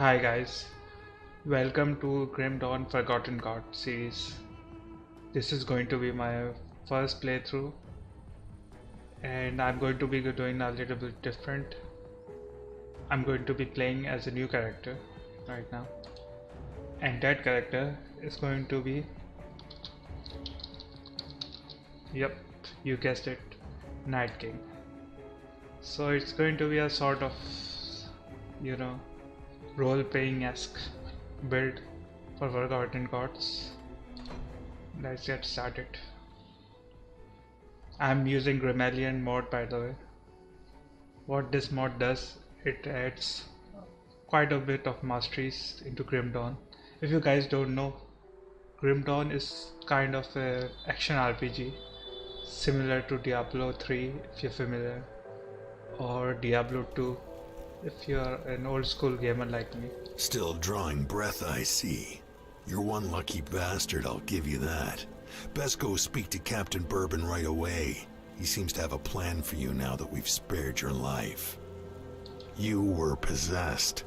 Hi guys, welcome to Grim Dawn Forgotten God series. This is going to be my first playthrough and I'm going to be doing a little bit different. I'm going to be playing as a new character right now, and that character is going to be, yep, you guessed it, Night King. So it's going to be a sort of, you know, role-playing-esque build for Forgotten Gods. Let's get started. I'm using Grimalian mod, by the way. What this mod does, it adds quite a bit of masteries into Grim Dawn. If you guys don't know, Grim Dawn is kind of a action RPG similar to Diablo 3 if you're familiar, or Diablo 2 if you're an old school gamer like me. Still drawing breath, I see. You're one lucky bastard, I'll give you that. Best go speak to Captain Bourbon right away. He seems to have a plan for you now that we've spared your life. You were possessed,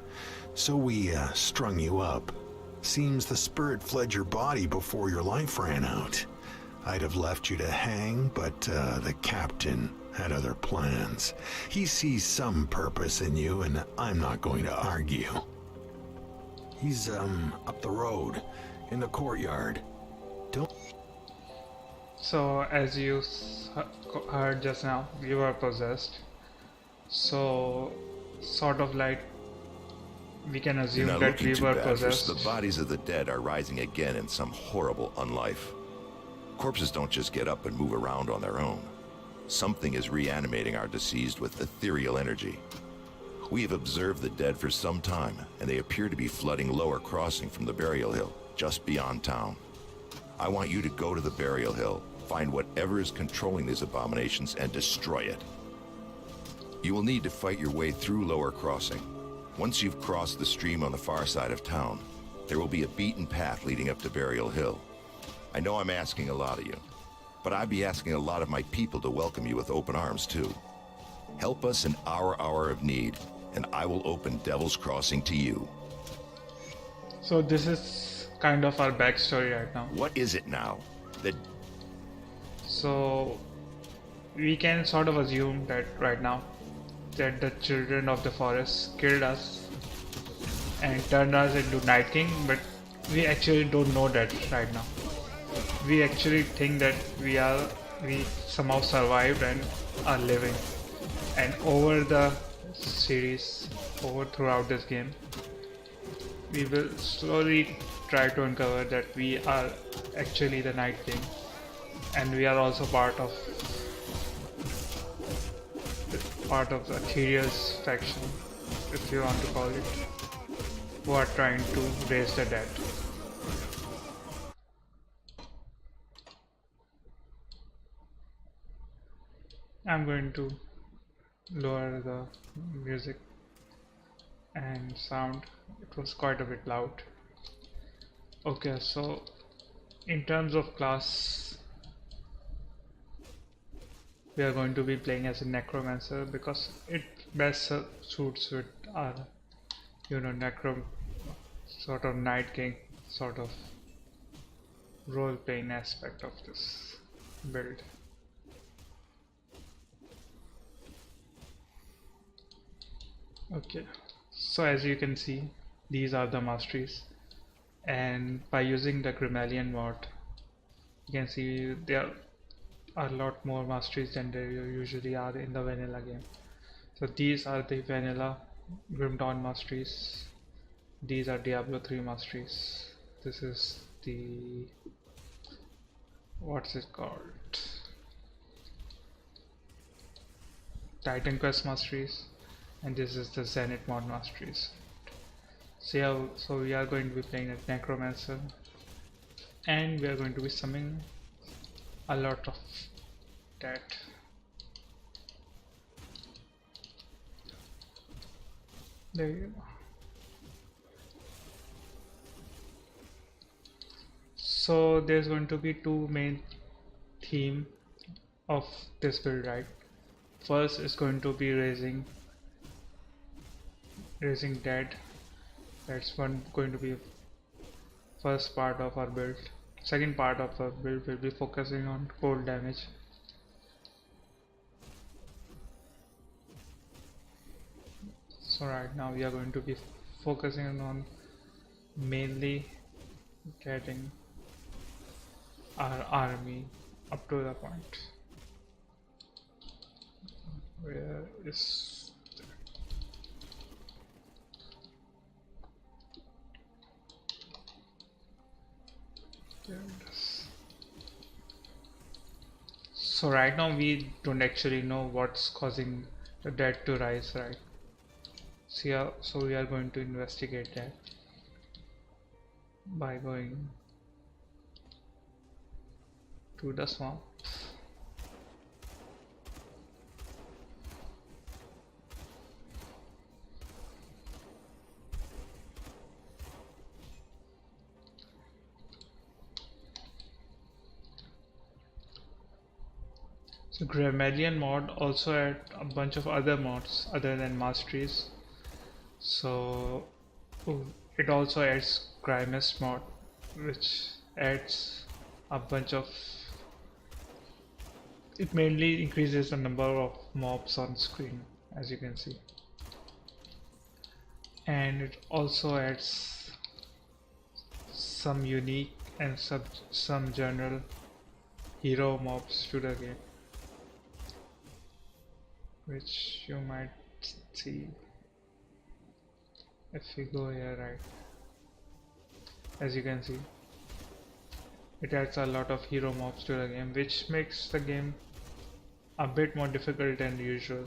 so we strung you up. Seems the spirit fled your body before your life ran out. I'd have left you to hang, but the captain had other plans. He sees some purpose in you, and I'm not going to argue. He's up the road, in the courtyard. Don't... So as you heard just now, you are possessed. So sort of like we can assume that we were possessed. The bodies of the dead are rising again in some horrible unlife. Corpses don't just get up and move around on their own. Something is reanimating our deceased with ethereal energy. We have observed the dead for some time, and they appear to be flooding Lower Crossing from the Burial Hill, just beyond town. I want you to go to the Burial Hill, find whatever is controlling these abominations, and destroy it. You will need to fight your way through Lower Crossing. Once you've crossed the stream on the far side of town, there will be a beaten path leading up to Burial Hill. I know I'm asking a lot of you, but I'd be asking a lot of my people to welcome you with open arms, too. Help us in our hour of need, and I will open Devil's Crossing to you. So this is kind of our backstory right now. What is it now? So we can sort of assume that right now that the children of the forest killed us and turned us into Night King, but we actually don't know that right now. We actually think that we somehow survived and are living, and over the series, throughout this game, we will slowly try to uncover that we are actually the Night King, and we are also part of the Ethereal's faction, if you want to call it, who are trying to raise the dead. I'm going to lower the music and sound. It was quite a bit loud. Okay, so in terms of class, we are going to be playing as a necromancer because it best suits with our, sort of Night King sort of role-playing aspect of this build. Okay, so as you can see, these are the masteries, and by using the Grimalian mod, you can see there are a lot more masteries than there usually are in the vanilla game. So these are the vanilla Grim Dawn masteries. These are Diablo 3 masteries. This is the, what's it called, Titan Quest masteries, and this is the Zenith mod masteries. So we are going to be playing a necromancer, and we are going to be summoning a lot of that. There you go. So there's going to be two main theme of this build, right? First is going to be raising dead, That's one going to be first part of our build. Second part of our build will be focusing on cold damage. So right now we are going to be focusing on mainly getting our army up to the point. Where is there it is. So right now we don't actually know what's causing the dead to rise, right? So we are going to investigate that by going to the swamp. So Grammarian mod also add a bunch of other mods other than masteries. So it also adds Grimus mod, which adds a bunch of. It mainly increases the number of mobs on screen, as you can see, and it also adds some unique and some general hero mobs to the game, which you might see if we go here, right? As you can see, it adds a lot of hero mobs to the game, which makes the game a bit more difficult than usual.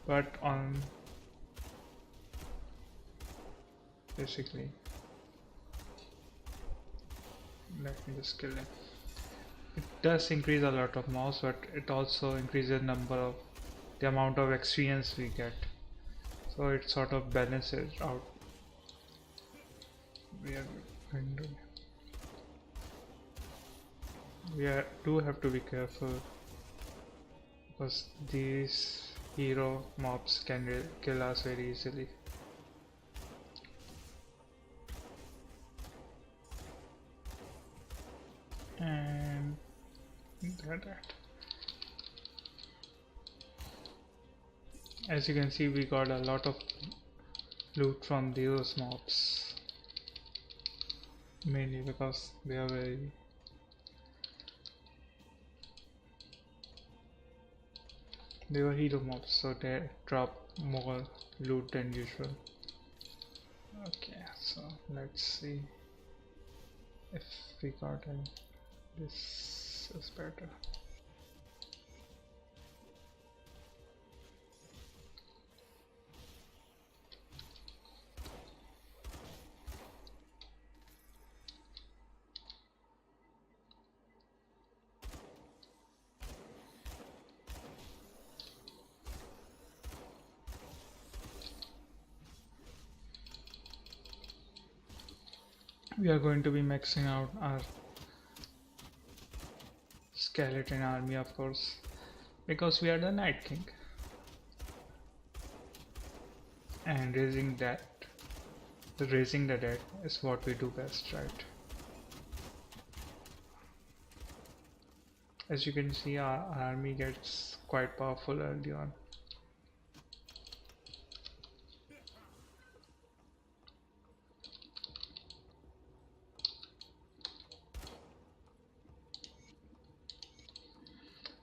But on basically, let me just kill him. It does increase a lot of mobs, but it also increases the amount of experience we get. So it sort of balances out. We are going to do have to be careful because these hero mobs can kill us very easily. And that. As you can see, we got a lot of loot from those mobs, mainly because they are they were hero mobs, so they drop more loot than usual. Okay, so let's see if we got any. This is better. We are going to be maxing out our skeleton army, of course, because we are the Night King, and raising the dead is what we do best, right? As you can see, our army gets quite powerful early on.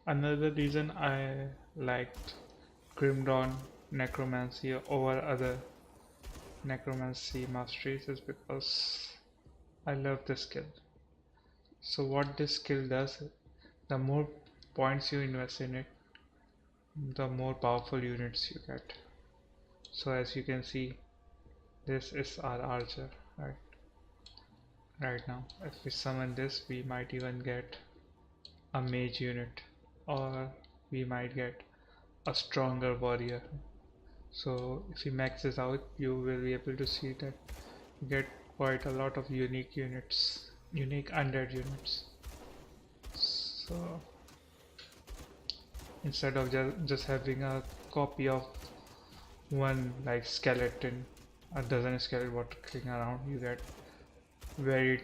Another reason I liked Grim Dawn Necromancy over other Necromancy masteries is because I love this skill. So what this skill does, the more points you invest in it, the more powerful units you get. So as you can see, this is our archer, right now. If we summon this, we might even get a mage unit, or we might get a stronger warrior. So if we max this out, you will be able to see that you get quite a lot of unique units, unique undead units. So instead of just having a copy of one like skeleton a dozen skeleton clicking around, you get varied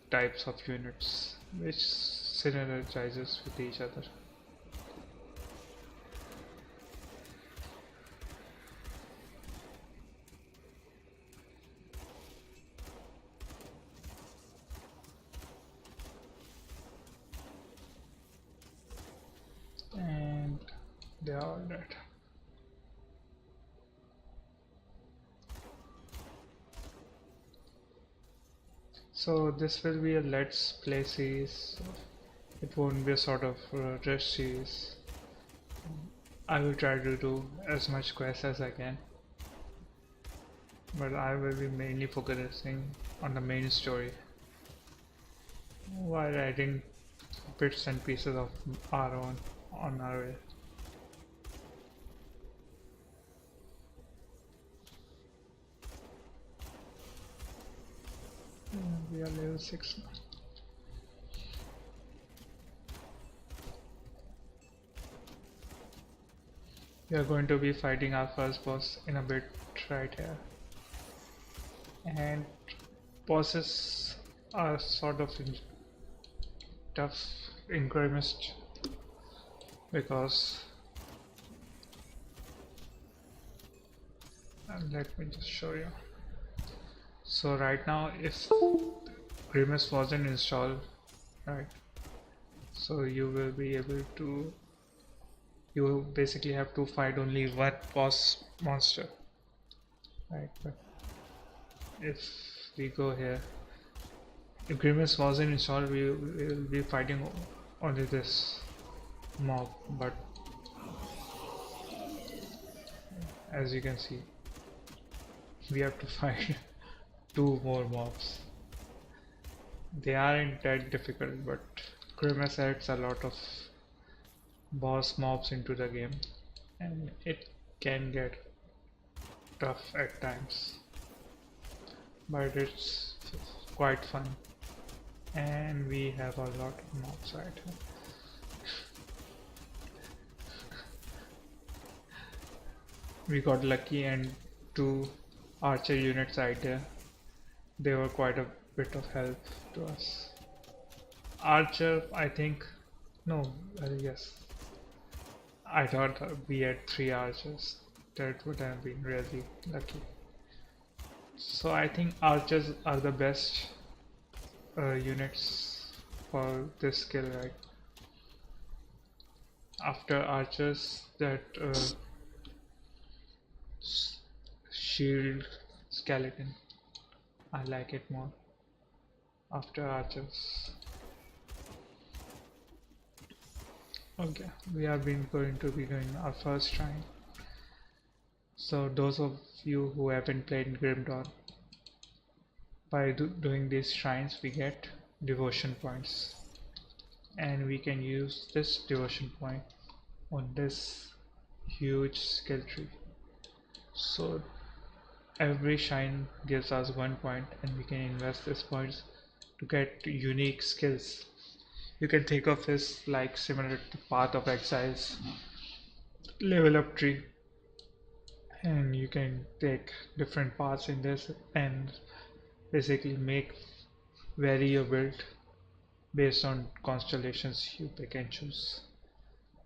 types of units which synergizes with each other. And they are all dead. So this will be a let's play series. It won't be a sort of rush series. I will try to do as much quest as I can, but I will be mainly focusing on the main story while adding bits and pieces of our own on our way. We are level 6 now. We are going to be fighting our first boss in a bit right here. And bosses are sort of tough increments because let me just show you. So right now if Grimace wasn't installed, right, so you will be able to, you will basically have to fight only one boss monster, right? But if we go here, if Grimace wasn't installed, we will be fighting only this mob, but as you can see, we have to fight two more mobs. They aren't that difficult, but Grimace adds a lot of boss mobs into the game and it can get tough at times, but it's quite fun. And we have a lot of mobs right here. We got lucky and two archer units right there. They were quite a bit of help to us. Archer, I think, no, yes. I thought we had 3 archers. That would have been really lucky. So I think archers are the best units for this skill, right? After archers, that shield skeleton, I like it more after archers. Okay, we have been going to be doing our first shrine. So those of you who haven't played Grim Dawn, by doing these shrines we get devotion points, and we can use this devotion point on this huge skill tree. So every shrine gives us 1 point and we can invest these points to get unique skills. You can think of this like similar to Path of Exile's level up tree, and you can take different paths in this and basically vary your build based on constellations you pick and choose.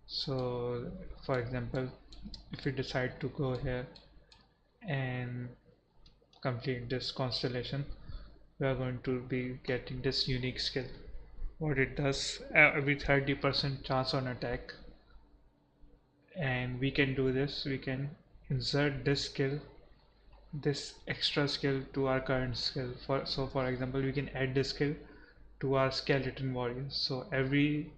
So for example, if you decide to go here and complete this constellation, we are going to be getting this unique skill. What it does, every 30% chance on attack, and we can do this, we can insert this skill, this extra skill to our current skill. For example, we can add this skill to our skeleton warriors, so every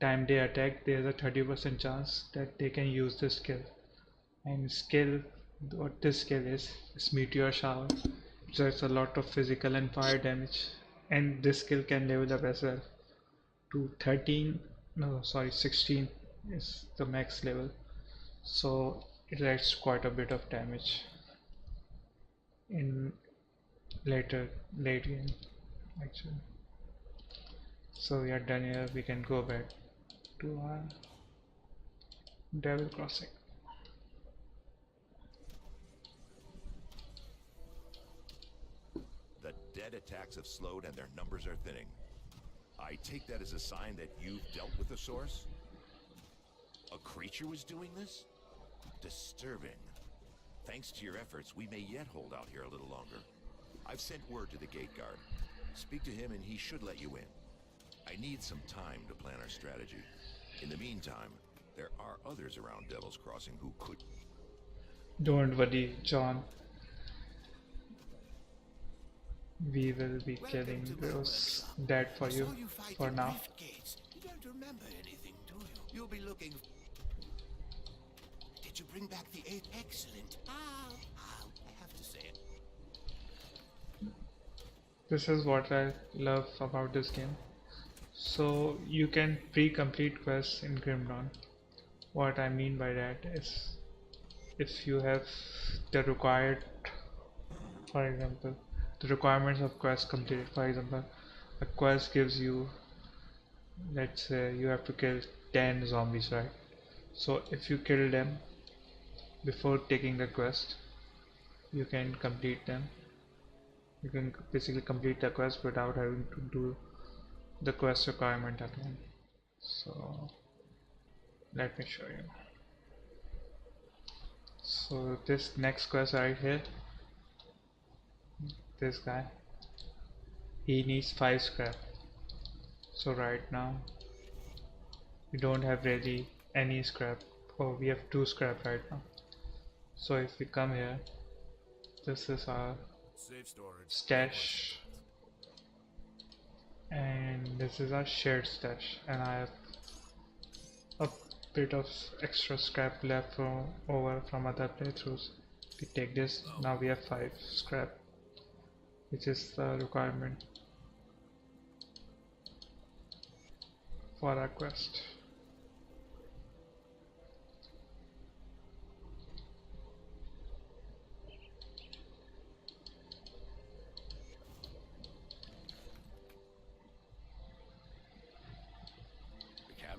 time they attack there is a 30% chance that they can use this skill. And skill, what this skill is meteor shower, so it's a lot of physical and fire damage, and this skill can level up as well to 13, no sorry 16 is the max level, so it adds quite a bit of damage in late game actually. So we are done here, we can go back to our Devil Crossing. undead attacks have slowed and their numbers are thinning. I take that as a sign that you've dealt with the source? A creature was doing this? Disturbing. Thanks to your efforts, we may yet hold out here a little longer. I've sent word to the gate guard. Speak to him and he should let you in. I need some time to plan our strategy. In the meantime, there are others around Devil's Crossing who could... Don't worry, John. We will be killing those dead for you for now. You don't remember anything, do you? You'll be looking... Did you bring back the 8th? Excellent. I have to say it. This is what I love about this game. So you can pre-complete quests in Grim Dawn. What I mean by that is, if you have the required, for example, the requirements of quest completed. For example, a quest gives you, let's say you have to kill 10 zombies, right? So if you kill them before taking the quest, you can complete them. You can basically complete the quest without having to do the quest requirement again. So let me show you. So this next quest right here, this guy, he needs 5 scrap. So right now we don't have really any scrap. Oh, we have 2 scrap right now. So if we come here, this is our stash, and this is our shared stash, and I have a bit of extra scrap left over from other playthroughs. We take this, now we have 5 scrap, which is the requirement for our quest.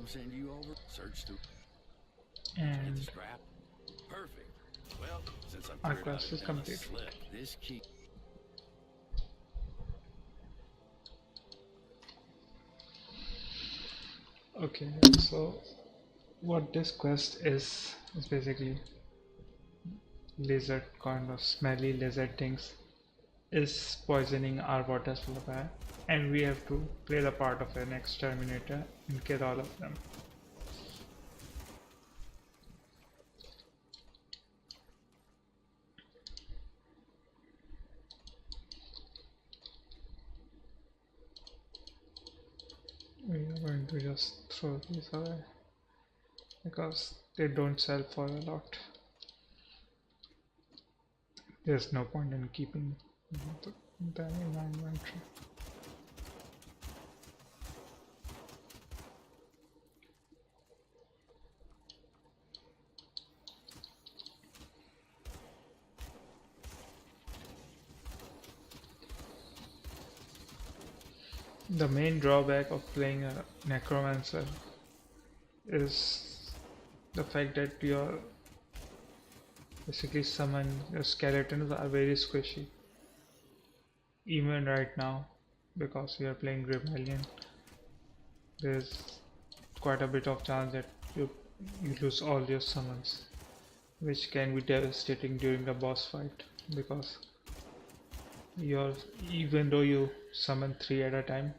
Send you over, search through, And scrap. Perfect. Well, since I'm our cleared quest out is of complete. slip, this key. Okay, so what this quest is basically lizard, kind of smelly lizard things is poisoning our water supply, and we have to play the part of an exterminator and kill all of them. We are going to just throw these away because they don't sell for a lot. There's no point in keeping them in my inventory. The main drawback of playing a necromancer is the fact that your basically your skeletons are very squishy. Even right now, because we are playing Rebellion, there's quite a bit of chance that you lose all your summons, which can be devastating during the boss fight, because even though you summon 3 at a time,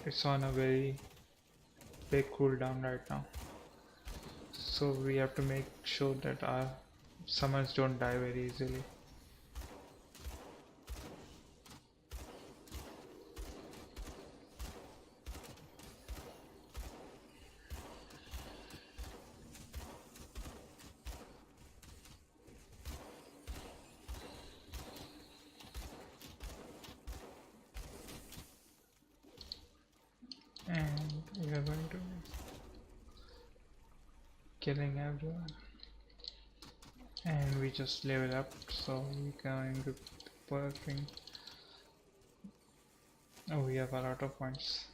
it's on a very big cooldown right now. So we have to make sure that our summons don't die very easily. And we are going to be killing everyone, and we just level up, so we can be working. Oh, we have a lot of points.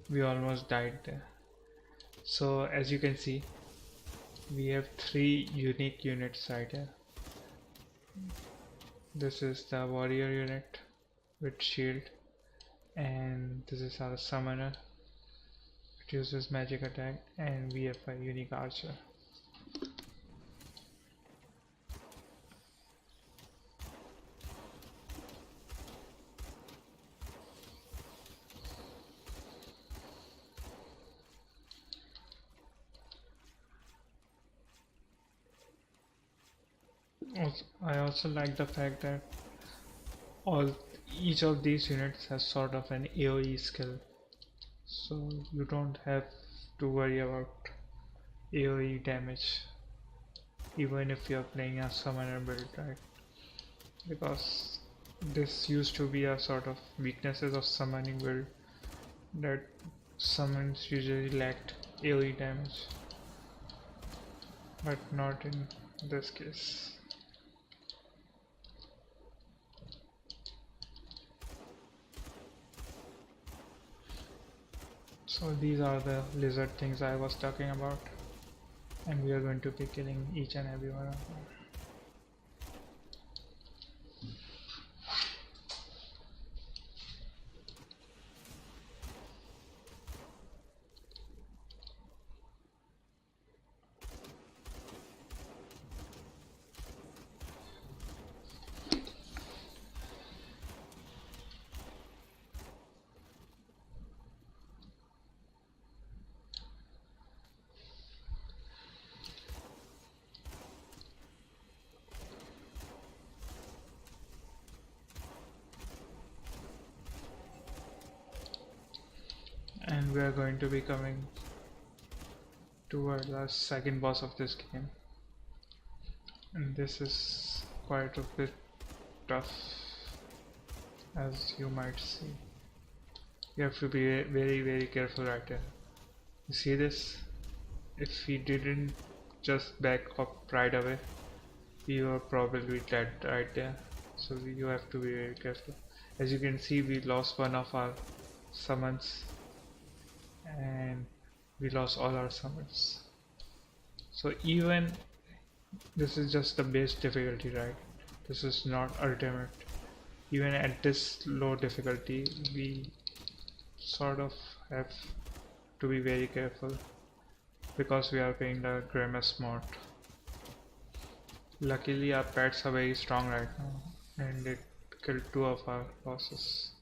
We almost died there. So as you can see, we have 3 unique units right here. This is the warrior unit with shield, and this is our summoner. It uses magic attack, and we have a unique archer. I also like the fact that each of these units has sort of an AoE skill, so you don't have to worry about AoE damage even if you're playing a summoner build, right? Because this used to be a sort of weaknesses of summoning build, that summons usually lacked AoE damage, but not in this case. So these are the lizard things I was talking about, and we are going to be killing each and every one of them. And we are going to be coming towards our second boss of this game, and this is quite a bit tough, as you might see. You have to be very careful right here. You see this? If we didn't just back up right away, we were probably dead right there. So you have to be very careful. As you can see, we lost one of our summons, and we lost all our summons. So even this is just the base difficulty, right? This is not ultimate. Even at this low difficulty, we sort of have to be very careful because we are playing the Grimace mod. Luckily our pets are very strong right now, and it killed 2 of our bosses.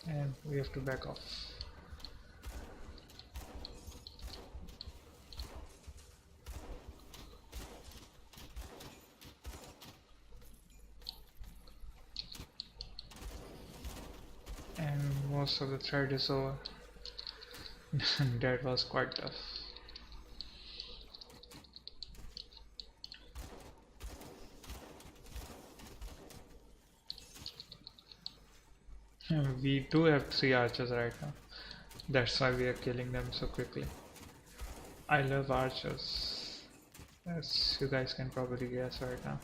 And we have to back off. And most of the thread is over. That was quite tough. We do have 3 archers right now. That's why we are killing them so quickly. I love archers, as you guys can probably guess right now.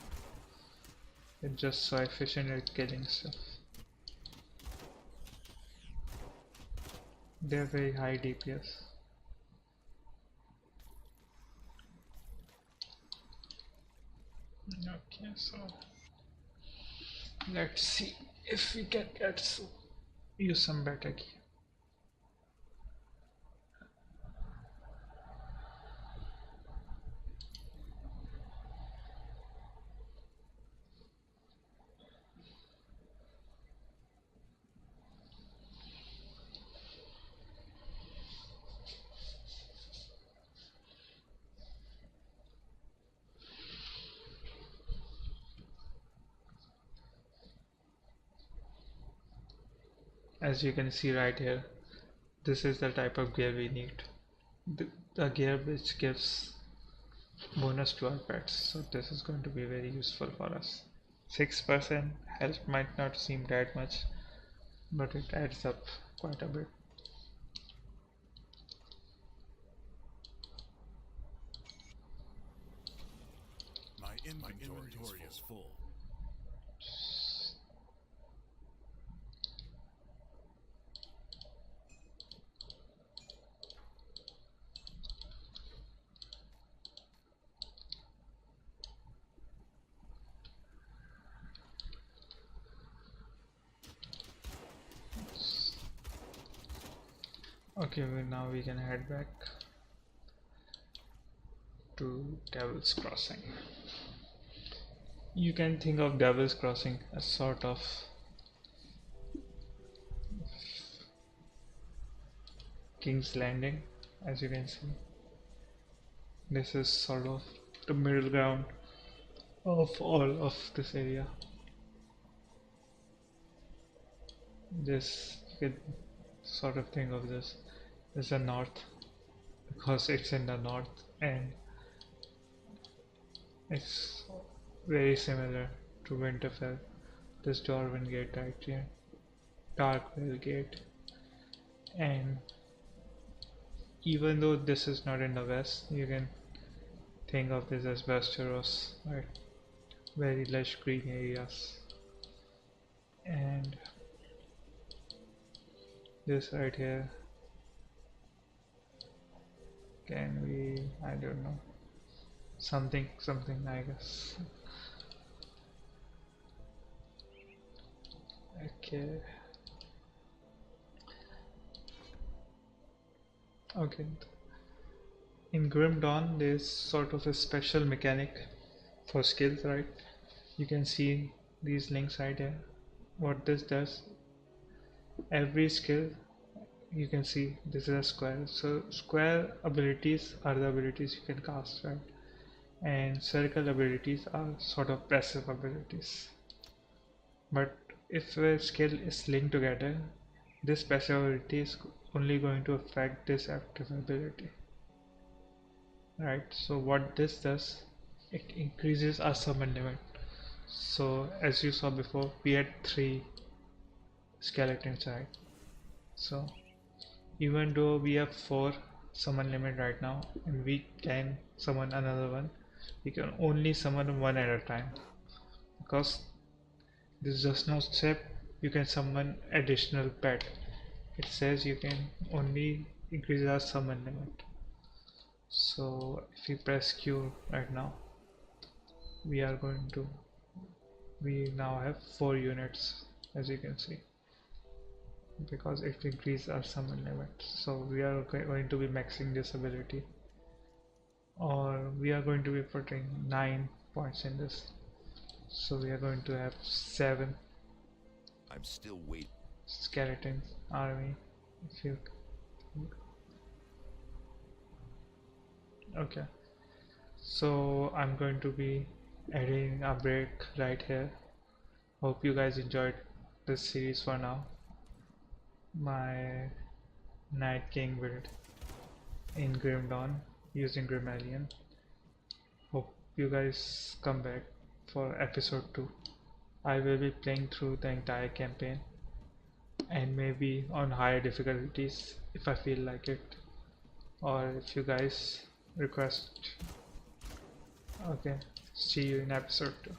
It's just so efficient at killing stuff. They're very high DPS. Okay, so let's see if we can use some better gear. As you can see right here, this is the type of gear we need. The gear which gives bonus to our pets, so this is going to be very useful for us. 6% health might not seem that much, but it adds up quite a bit. My inventory is full. Okay, well, now we can head back to Devil's Crossing. You can think of Devil's Crossing as sort of King's Landing, as you can see. This is sort of the middle ground of all of this area. This, you can sort of think of this as the north, because it's in the north, and it's very similar to Winterfell. This Dorwin Gate right here, Darkvale Gate, and even though this is not in the west, you can think of this as Westeros, right? Very lush green areas, and this right here, can we, I don't know, something I guess. Okay. Okay. In Grim Dawn, there's sort of a special mechanic for skills, right? You can see these links right here. What this does, every skill, you can see this is a square. So square abilities are the abilities you can cast, right? And circle abilities are sort of passive abilities. But if a skill is linked together, this passive ability is only going to affect this active ability, right? So what this does, it increases our summon limit. So as you saw before, we had 3 skeletons, right? So even though we have 4 summon limit right now, and we can summon another one, we can only summon one at a time, because this does not say you can summon additional pet. It says you can only increase our summon limit. So if we press Q right now, we are going to, we now have 4 units, as you can see, because it increases our summon limit. So we are going to be maxing this ability, or we are going to be putting 9 points in this. So we are going to have 7 I'm still waiting. skeleton army. If you, okay, so I'm going to be adding a break right here. Hope you guys enjoyed this series for now. My Night King build in Grim Dawn using Grim Alien. Hope you guys come back for episode 2. I will be playing through the entire campaign, and maybe on higher difficulties if I feel like it, or if you guys request. Okay, see you in episode 2.